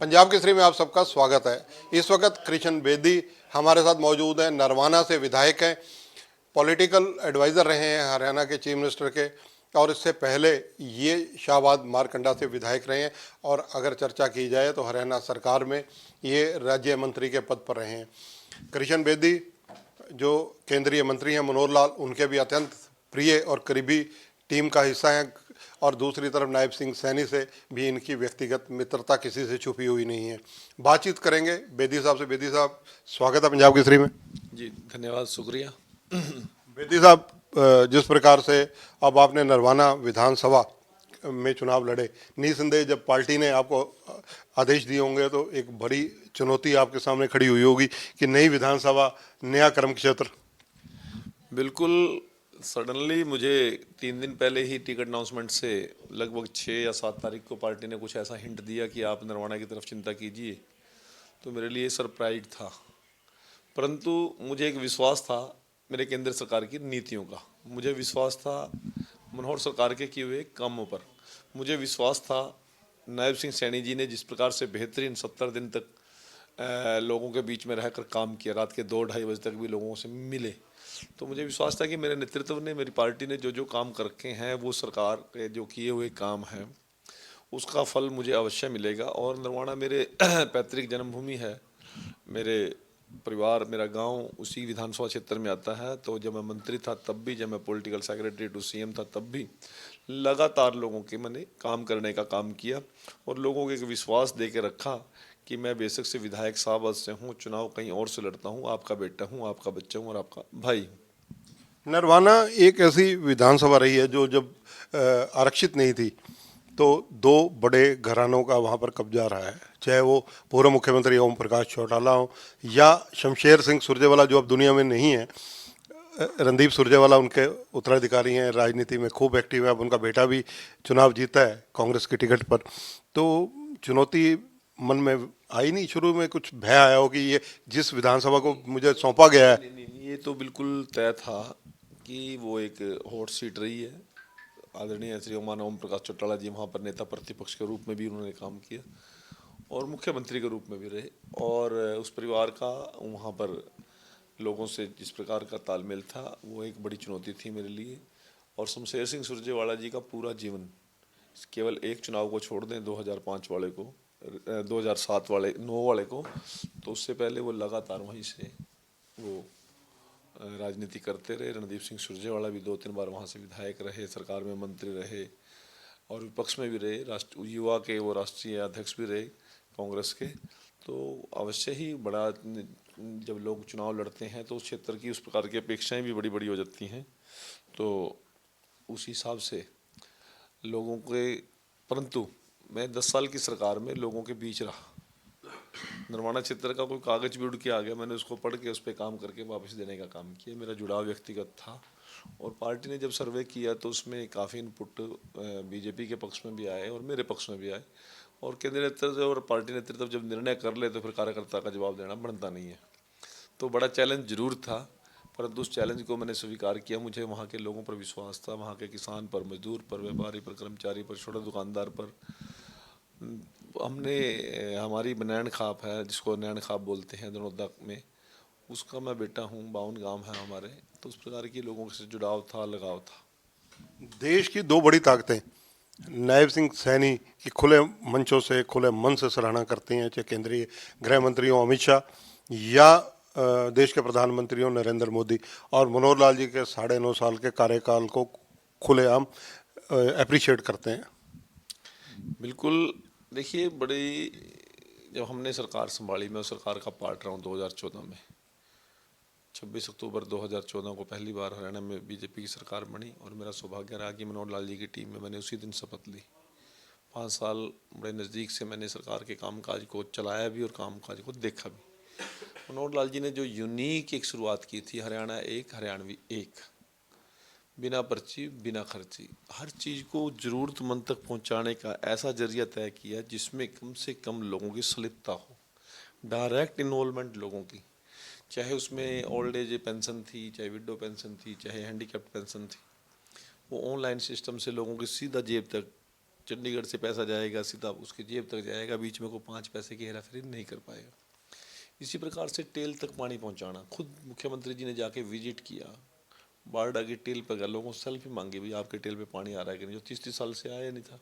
पंजाब केसरी में आप सबका स्वागत है। इस वक्त कृष्ण बेदी हमारे साथ मौजूद हैं। नरवाना से विधायक हैं, पॉलिटिकल एडवाइज़र रहे हैं हरियाणा के चीफ मिनिस्टर के, और इससे पहले ये शाहबाद मारकंडा से विधायक रहे हैं। और अगर चर्चा की जाए तो हरियाणा सरकार में ये राज्य मंत्री के पद पर रहे हैं। कृष्ण बेदी जो केंद्रीय मंत्री हैं, मनोहर लाल उनके भी अत्यंत प्रिय और करीबी टीम का हिस्सा हैं। और दूसरी तरफ नायब सिंह सैनी से भी इनकी व्यक्तिगत मित्रता किसी से छुपी हुई नहीं है। बातचीत करेंगे बेदी साहब से। बेदी साहब, स्वागत है पंजाब केसरी में। जी धन्यवाद, शुक्रिया। बेदी साहब, जिस प्रकार से अब आपने नरवाना विधानसभा में चुनाव लड़े, निसंदेह जब पार्टी ने आपको आदेश दिए होंगे तो एक बड़ी चुनौती आपके सामने खड़ी हुई होगी कि नई विधानसभा, नया कर्म क्षेत्र। बिल्कुल, सडनली मुझे 3 दिन पहले ही टिकट अनाउंसमेंट से लगभग 6 या 7 तारीख को पार्टी ने कुछ ऐसा हिंट दिया कि आप नरवाना की तरफ चिंता कीजिए, तो मेरे लिए सरप्राइज था। परंतु मुझे एक विश्वास था मेरे केंद्र सरकार की नीतियों का, मुझे विश्वास था मनोहर सरकार के किए हुए कामों पर, मुझे विश्वास था नायब सिंह सैनी जी ने जिस प्रकार से बेहतरीन 70 दिन तक लोगों के बीच में रहकर काम किया, रात के 2-2:30 बजे तक भी लोगों से मिले। तो मुझे विश्वास था कि मेरे नेतृत्व ने, मेरी पार्टी ने जो जो काम कर रखे हैं, वो सरकार के जो किए हुए काम हैं उसका फल मुझे अवश्य मिलेगा। और नरवाना मेरे पैतृक जन्मभूमि है, मेरे परिवार, मेरा गांव उसी विधानसभा क्षेत्र में आता है। तो जब मैं मंत्री था तब भी, जब मैं पॉलिटिकल सेक्रेटरी टू सीएम था तब भी लगातार लोगों के मैंने काम करने का काम किया और लोगों को एक विश्वास दे के रखा कि मैं बेशक से विधायक साहब से हूँ, चुनाव कहीं और से लड़ता हूँ, आपका बेटा हूँ, आपका बच्चा हूँ और आपका भाई हूँ। नरवाना एक ऐसी विधानसभा रही है जो जब आरक्षित नहीं थी तो दो बड़े घरानों का वहाँ पर कब्जा रहा है, चाहे वो पूर्व मुख्यमंत्री ओम प्रकाश चौटाला हो या शमशेर सिंह सुरजेवाला जो अब दुनिया में नहीं है। रणदीप सुरजेवाला उनके उत्तराधिकारी हैं, राजनीति में खूब एक्टिव है। अब उनका बेटा भी चुनाव जीता है कांग्रेस की टिकट पर। तो चुनौती मन में आई नहीं? शुरू में कुछ भय आया हो कि ये जिस विधानसभा को मुझे सौंपा गया है। नहीं नहीं नहीं, ये तो बिल्कुल तय था कि वो एक हॉट सीट रही है। आदरणीय श्री ओम प्रकाश चौटाला जी वहाँ पर नेता प्रतिपक्ष के रूप में भी उन्होंने काम किया और मुख्यमंत्री के रूप में भी रहे, और उस परिवार का वहाँ पर लोगों से जिस प्रकार का तालमेल था वो एक बड़ी चुनौती थी मेरे लिए। और शमशेर सिंह सुरजेवाला जी का पूरा जीवन, केवल एक चुनाव को छोड़ दें 2005 वाले को, 2007 वाले 9 वाले को, तो उससे पहले वो लगातार वहीं से वो राजनीति करते रहे। रणदीप सिंह सुरजेवाला भी 2-3 बार वहाँ से विधायक रहे, सरकार में मंत्री रहे और विपक्ष में भी रहे, राष्ट्र युवा के वो राष्ट्रीय अध्यक्ष भी रहे कांग्रेस के। तो अवश्य ही बड़ा, जब लोग चुनाव लड़ते हैं तो उस क्षेत्र की उस प्रकार की अपेक्षाएं भी बड़ी बड़ी हो जाती हैं। तो उस हिसाब से लोगों के, परंतु मैं 10 साल की सरकार में लोगों के बीच रहा। नरवाना क्षेत्र का कोई कागज भी उड़ के आ गया, मैंने उसको पढ़ के उस पर काम करके वापस देने का काम किया। मेरा जुड़ाव व्यक्तिगत था और पार्टी ने जब सर्वे किया तो उसमें काफ़ी इनपुट बीजेपी के पक्ष में भी आए और मेरे पक्ष में भी आए। और केंद्रीय नेतृत्व और पार्टी नेतृत्व जब निर्णय कर ले तो फिर कार्यकर्ता का जवाब देना बनता नहीं है। तो बड़ा चैलेंज जरूर था, परंतु उस चैलेंज को मैंने स्वीकार किया। मुझे वहाँ के लोगों पर विश्वास था, वहाँ के किसान पर, मजदूर पर, व्यापारी पर, कर्मचारी पर, छोटे दुकानदार पर। हमने, हमारी नैन खाप है जिसको नैन खाप बोलते हैं धनौदा में, उसका मैं बेटा हूँ, 52 गांव है हमारे। तो उस प्रकार की लोगों से जुड़ाव था, लगाव था। देश की दो बड़ी ताकतें नायब सिंह सैनी की खुले मंचों से, खुले मन से सराहना करती हैं, चाहे केंद्रीय गृह मंत्री हो अमित शाह या देश के प्रधानमंत्री हो नरेंद्र मोदी, और मनोहर लाल जी के 9.5 साल के कार्यकाल को खुलेआम अप्रिशिएट करते हैं। बिल्कुल, देखिए बड़ी, जब हमने सरकार संभाली, मैं उस सरकार का पार्ट रहा हूँ 2014 में। 26 अक्टूबर 2014 को पहली बार हरियाणा में बीजेपी की सरकार बनी और मेरा सौभाग्य रहा कि मनोहर लाल जी की टीम में मैंने उसी दिन शपथ ली। 5 साल बड़े नज़दीक से मैंने सरकार के कामकाज को चलाया भी और कामकाज को देखा भी। मनोहर लाल जी ने जो यूनिक एक शुरुआत की थी, हरियाणा एक, हरियाणवी एक, बिना पर्ची बिना खर्ची, हर चीज़ को ज़रूरतमंद तक पहुंचाने का ऐसा जरिया तय किया जिसमें कम से कम लोगों की स्लिपता हो, डायरेक्ट इन्वॉल्वमेंट लोगों की। चाहे उसमें ओल्ड एज पेंशन थी, चाहे विडो पेंशन थी, चाहे हैंडीकैप्ड पेंशन थी, वो ऑनलाइन सिस्टम से लोगों की सीधा जेब तक चंडीगढ़ से पैसा जाएगा सीधा उसकी जेब तक जाएगा, बीच में को 5 पैसे की हेरा फेरी नहीं कर पाएगा। इसी प्रकार से टेल तक पानी पहुंचाना, खुद मुख्यमंत्री जी ने जाके विजिट किया, बारडा की टेल पर गए, लोगों से सेल्फी मांगी, भाई आपके टेल पे पानी आ रहा है कि नहीं, जो 30-30 साल से आया नहीं था।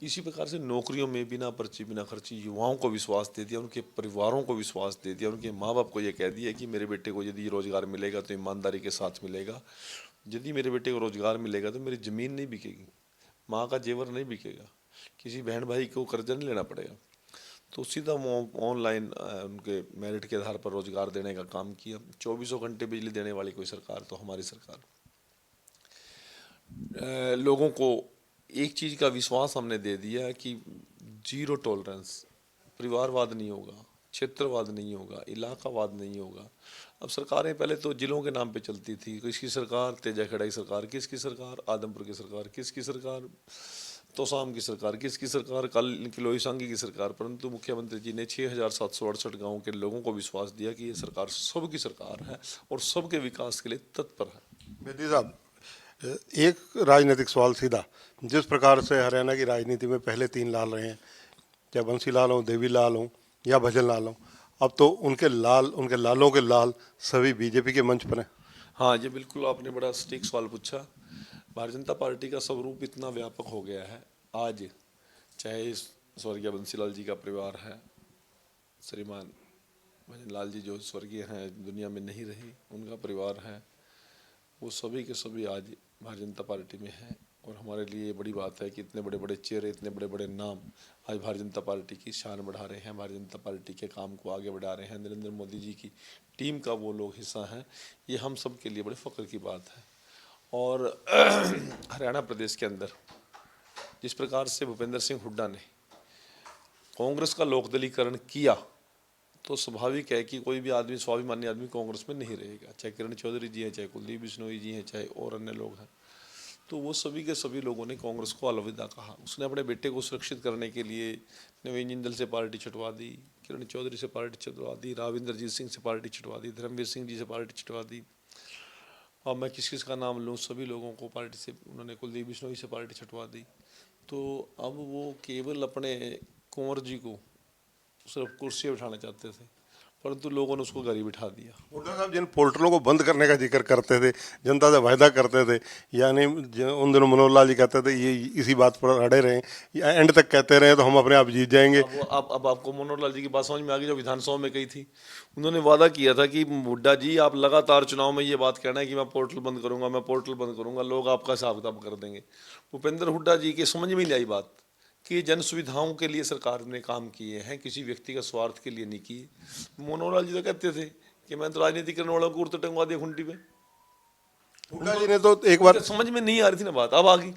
इसी प्रकार से नौकरियों में बिना पर्ची बिना खर्ची युवाओं को विश्वास दे दिया, उनके परिवारों को विश्वास दे दिया, उनके माँ बाप को ये कह दिया कि मेरे बेटे को यदि रोजगार मिलेगा तो ईमानदारी के साथ मिलेगा, यदि मेरे बेटे को रोजगार मिलेगा तो मेरी ज़मीन नहीं बिकेगी, माँ का जेवर नहीं बिकेगा, किसी बहन भाई को कर्जा नहीं लेना पड़ेगा। तो सीधा ऑनलाइन उनके मेरिट के आधार पर रोजगार देने का काम किया। 24 घंटे बिजली देने वाली कोई सरकार तो हमारी सरकार। लोगों को एक चीज़ का विश्वास हमने दे दिया कि जीरो टॉलरेंस, परिवारवाद नहीं होगा, क्षेत्रवाद नहीं होगा, इलाकावाद नहीं होगा। अब सरकारें पहले तो जिलों के नाम पे चलती थी, किसकी सरकार तेजा खड़ाई सरकार, किसकी सरकार आदमपुर की सरकार, किसकी सरकार तोसाम की सरकार, किसकी सरकार किलोई सांगी की सरकार। परंतु मुख्यमंत्री जी ने 6,768 गाँव के लोगों को विश्वास दिया कि ये सरकार सबकी सरकार है और सबके विकास के लिए तत्पर है। बेदी साहब, एक राजनीतिक सवाल सीधा, जिस प्रकार से हरियाणा की राजनीति में पहले 3 लाल रहे हैं, चाहे बंसी लाल हों, देवी लाल हों या भजन लाल हों, अब तो उनके लालों के लाल सभी बीजेपी के मंच पर हैं। हाँ, ये बिल्कुल आपने बड़ा सटीक सवाल पूछा। भारतीय जनता पार्टी का स्वरूप इतना व्यापक हो गया है आज, चाहे स्वर्गीय बंसीलाल जी का परिवार है, श्रीमान भजन लाल जी जो स्वर्गीय हैं दुनिया में नहीं रही, उनका परिवार है, वो सभी के सभी आज भारतीय जनता पार्टी में हैं। और हमारे लिए ये बड़ी बात है कि इतने बड़े बड़े चेहरे, इतने बड़े बड़े नाम आज भारतीय जनता पार्टी की शान बढ़ा रहे हैं, भारतीय जनता पार्टी के काम को आगे बढ़ा रहे हैं। नरेंद्र मोदी जी की टीम का वो लोग हिस्सा हैं, ये हम सब के लिए बड़े फ़ख्र की बात है। और हरियाणा प्रदेश के अंदर जिस प्रकार से भूपेंद्र सिंह हुड्डा ने कांग्रेस का लोकदलीकरण किया, तो स्वाभाविक है कि कोई भी आदमी, स्वाभिमानी आदमी कांग्रेस में नहीं रहेगा, चाहे किरण चौधरी जी हैं, चाहे कुलदीप बिश्नोई जी हैं, चाहे और अन्य लोग हैं। तो वो सभी के सभी लोगों ने कांग्रेस को अलविदा कहा। उसने अपने बेटे को सुरक्षित करने के लिए नवीन जिंदल से पार्टी छुटवा दी, किरण चौधरी से पार्टी छुटवा दी, राविंदरजीत सिंह से पार्टी छुटवा दी, धर्मवीर सिंह जी से पार्टी छुटवा दी, और मैं किस किस का नाम लूँ, सभी लोगों को पार्टी से उन्होंने, कुलदीप बिश्नोई से पार्टी छुटवा दी। तो अब वो केवल अपने कुंवर जी को सिर्फ कुर्सी बिठाना चाहते थे, परंतु लोगों ने उसको घर ही बिठा दिया। हुड्डा साहब जिन पोर्टलों को बंद करने का जिक्र करते थे, जनता से वायदा करते थे, यानी उन दिनों मनोहर लाल जी कहते थे ये इसी बात पर अड़े रहें, या एंड तक कहते रहे तो हम अपने आप जीत जाएंगे। अब आपको मनोहर लाल जी की बात समझ में आ गई जो विधानसभा में कही थी। उन्होंने वादा किया था कि हुड्डा जी आप लगातार चुनाव में ये बात कहना है कि मैं पोर्टल बंद करूंगा, मैं पोर्टल बंद करूंगा, लोग आपका हिसाब किताब कर देंगे। भूपेंद्र हुड्डा जी के समझ में नहीं आई बात कि जन सुविधाओं के लिए सरकार ने काम किए हैं, किसी व्यक्ति का स्वार्थ के लिए नहीं किए। मनोहर लाल जी तो कहते थे कि मैं तो राजनीति करने वालों को उड़ते टंगवा दिया खुंटी पे। हुड्डा जी ने तो एक बार, समझ में नहीं आ रही थी ना बात, अब आ गई।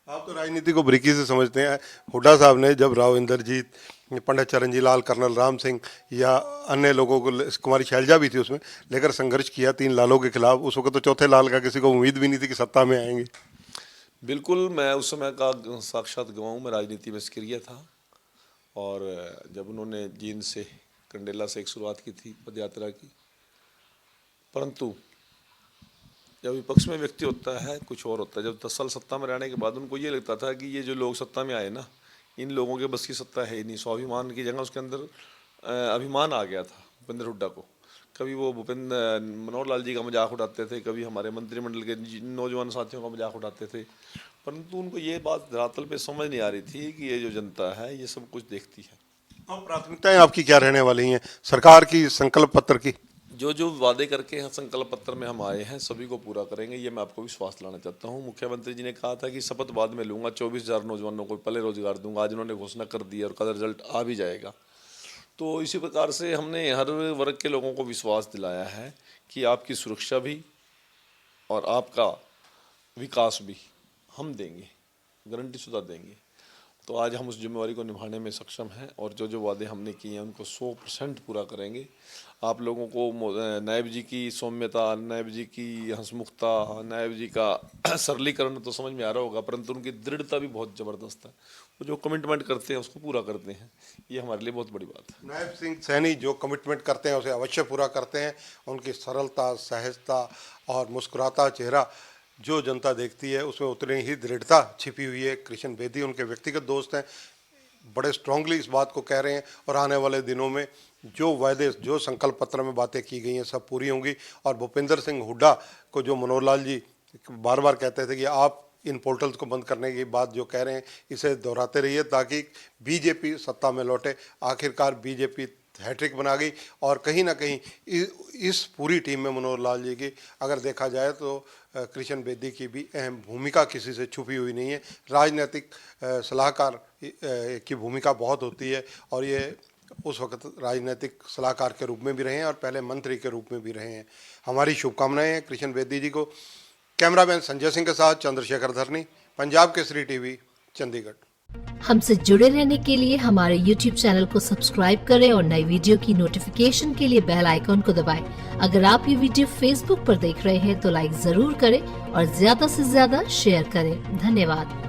आप तो राजनीति को बारीकी से समझते हैं। हुड्डा साहब ने जब राव इंद्रजीत, पंडित चरणजी लाल, कर्नल राम सिंह या अन्य लोगों को, कुमारी शैलजा भी थी उसमें, लेकर संघर्ष किया 3 लालों के खिलाफ, उस वक्त तो चौथे लाल का किसी को उम्मीद भी नहीं थी कि सत्ता में आएंगे। बिल्कुल, मैं उस समय का साक्षात गवाह हूँ, मैं राजनीति में सक्रिय था। और जब उन्होंने जींद से, कंडेला से एक शुरुआत की थी पदयात्रा की, परंतु जब विपक्ष में व्यक्ति होता है कुछ और होता है। जब 10 साल सत्ता में रहने के बाद उनको ये लगता था कि ये जो लोग सत्ता में आए ना, इन लोगों के बस की सत्ता है ही नहीं। स्वाभिमान की जगह उसके अंदर अभिमान आ गया था भूपेंद्र हुड्डा को। कभी वो मनोहर लाल जी का मजाक उड़ाते थे, कभी हमारे मंत्रिमंडल के नौजवान साथियों का मजाक उड़ाते थे, परंतु उनको ये बात धरातल पे समझ नहीं आ रही थी कि ये जो जनता है ये सब कुछ देखती है। अब प्राथमिकताएं आपकी क्या रहने वाली हैं सरकार की, संकल्प पत्र की? जो जो वादे करके हैं संकल्प पत्र में हम आए हैं सभी को पूरा करेंगे, ये मैं आपको विश्वास दिलाना चाहता हूँ। मुख्यमंत्री जी ने कहा था कि शपथ बाद में लूंगा, 24,000 नौजवानों को पहले रोजगार दूंगा। आज उन्होंने घोषणा कर दी और कल रिजल्ट आ भी जाएगा। तो इसी प्रकार से हमने हर वर्ग के लोगों को विश्वास दिलाया है कि आपकी सुरक्षा भी और आपका विकास भी हम देंगे, गारंटी शुदा देंगे। तो आज हम उस जिम्मेवारी को निभाने में सक्षम हैं और जो जो वादे हमने किए हैं उनको 100% पूरा करेंगे। आप लोगों को नायब जी की सौम्यता, नायब जी की हंसमुखता, नायब जी का सरलीकरण तो समझ में आ रहा होगा, परंतु उनकी दृढ़ता भी बहुत ज़बरदस्त है। वो जो कमिटमेंट करते हैं उसको पूरा करते हैं, ये हमारे लिए बहुत बड़ी बात है। नायब सिंह सैनी जो कमिटमेंट करते हैं उसे अवश्य पूरा करते हैं। उनकी सरलता, सहजता और मुस्कुराता चेहरा जो जनता देखती है उसमें उतनी ही दृढ़ता छिपी हुई है। कृष्ण बेदी उनके व्यक्तिगत दोस्त हैं, बड़े स्ट्रांगली इस बात को कह रहे हैं और आने वाले दिनों में जो वायदे, जो संकल्प पत्र में बातें की गई हैं सब पूरी होंगी। और भूपेंद्र सिंह हुड्डा को जो मनोहर लाल जी बार बार कहते थे कि आप इन पोर्टल्स को बंद करने की बात जो कह रहे हैं इसे दोहराते रहिए ताकि बीजेपी सत्ता में लौटे। आखिरकार बीजेपी हैट्रिक बना गई और कहीं ना कहीं इस पूरी टीम में मनोहर लाल जी की अगर देखा जाए तो कृष्ण बेदी की भी अहम भूमिका किसी से छुपी हुई नहीं है। राजनीतिक सलाहकार की भूमिका बहुत होती है और ये उस वक्त राजनीतिक सलाहकार के रूप में भी रहे हैं और पहले मंत्री के रूप में भी रहे हैं। हमारी शुभकामनाएं हैं कृष्ण बेदी जी को। कैमरामैन संजय सिंह के साथ चंद्रशेखर धरनी, पंजाब केसरी टीवी, चंडीगढ़। हमसे जुड़े रहने के लिए हमारे YouTube चैनल को सब्सक्राइब करें और नई वीडियो की नोटिफिकेशन के लिए बेल आइकॉन को दबाएं। अगर आप ये वीडियो Facebook पर देख रहे हैं तो लाइक जरूर करें और ज्यादा से ज्यादा शेयर करें। धन्यवाद।